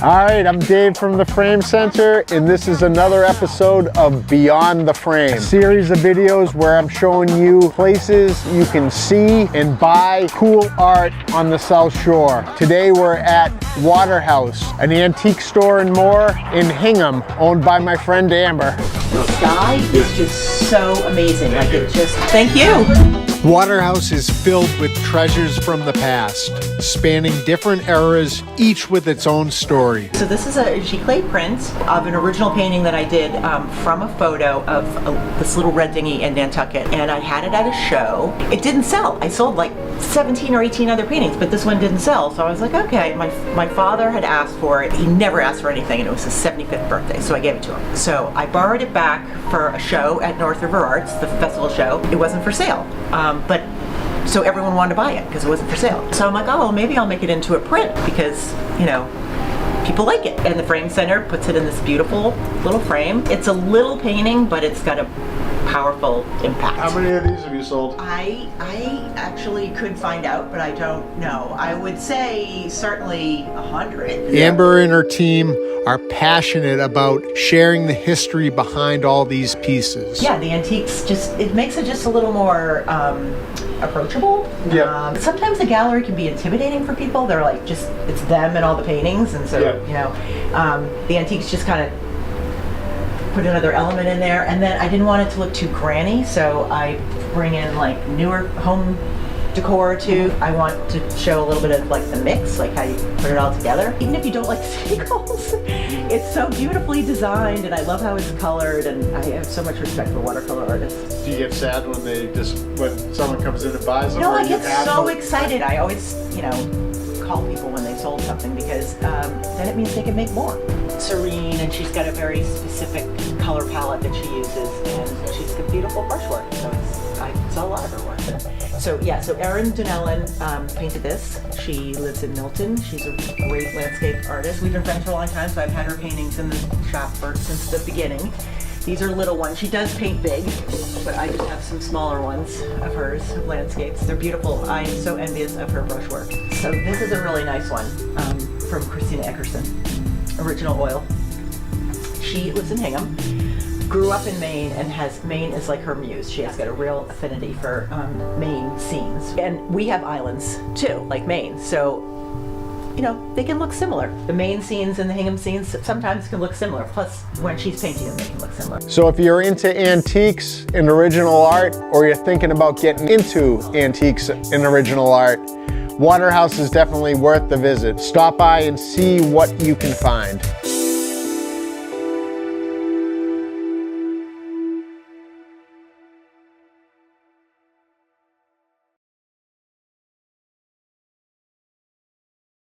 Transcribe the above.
All right, I'm Dave from the Frame Center, and this is another episode of Beyond the Frame, a series of videos where I'm showing you places you can see and buy cool art on the South Shore. Today we're at Waterhouse, an antique store and more in Hingham, owned by my friend Amber. The sky is just so amazing. Like it just, thank you. Waterhouse is filled with treasures from the past, spanning different eras, each with its own story. So this is a giclée print of an original painting that I did from a photo of this little red dinghy in Nantucket, and I had it at a show. It didn't sell. I sold like 17 or 18 other paintings, but this one didn't sell. So I was like, okay. My father had asked for it. He never asked for anything, and it was his 75th birthday, so I gave it to him. So I borrowed it back for a show at North River Arts, the festival show. It wasn't for sale. But so everyone wanted to buy it because it wasn't for sale. So I'm like, oh, well, maybe I'll make it into a print because, you know, people like it. And the Frame Center puts it in this beautiful little frame. It's a little painting, but it's got a powerful impact. How many of these have you sold? I actually could find out, but I don't know. I would say certainly 100. Amber and her team are passionate about sharing the history behind all these pieces. Yeah, the antiques it makes it just a little more approachable. Yeah. Sometimes the gallery can be intimidating for people. They're like it's them and all the paintings, and so you know, the antiques just kind of put another element in there. And then I didn't want it to look too granny, so I bring in like newer home decor too. I want to show a little bit of like the mix, like how you put it all together. Even if you don't like seagulls, it's so beautifully designed, and I love how it's colored, and I have so much respect for watercolor artists. Do you get sad when someone comes in and buys them? No, I get so excited. I always, you know, call people when they sold something because then it means they can make more. Serene, and she's got a very specific color palette that she uses, and she's got beautiful brushwork. So I saw a lot of her work. So yeah, so Erin Donnellan painted this. She lives in Milton. She's a great landscape artist. We've been friends for a long time, so I've had her paintings in the shop since the beginning. These are little ones. She does paint big, but I just have some smaller ones of hers, of landscapes. They're beautiful. I am so envious of her brushwork. So this is a really nice one from Christina Eckerson, Original Oil. She lives in Hingham, grew up in Maine, and Maine is like her muse. She has got a real affinity for Maine scenes. And we have islands too, like Maine. So, you know, they can look similar. The Maine scenes and the Hingham scenes sometimes can look similar. Plus, when she's painting them, they can look similar. So if you're into antiques and original art, or you're thinking about getting into antiques and original art, Waterhouse is definitely worth the visit. Stop by and see what you can find.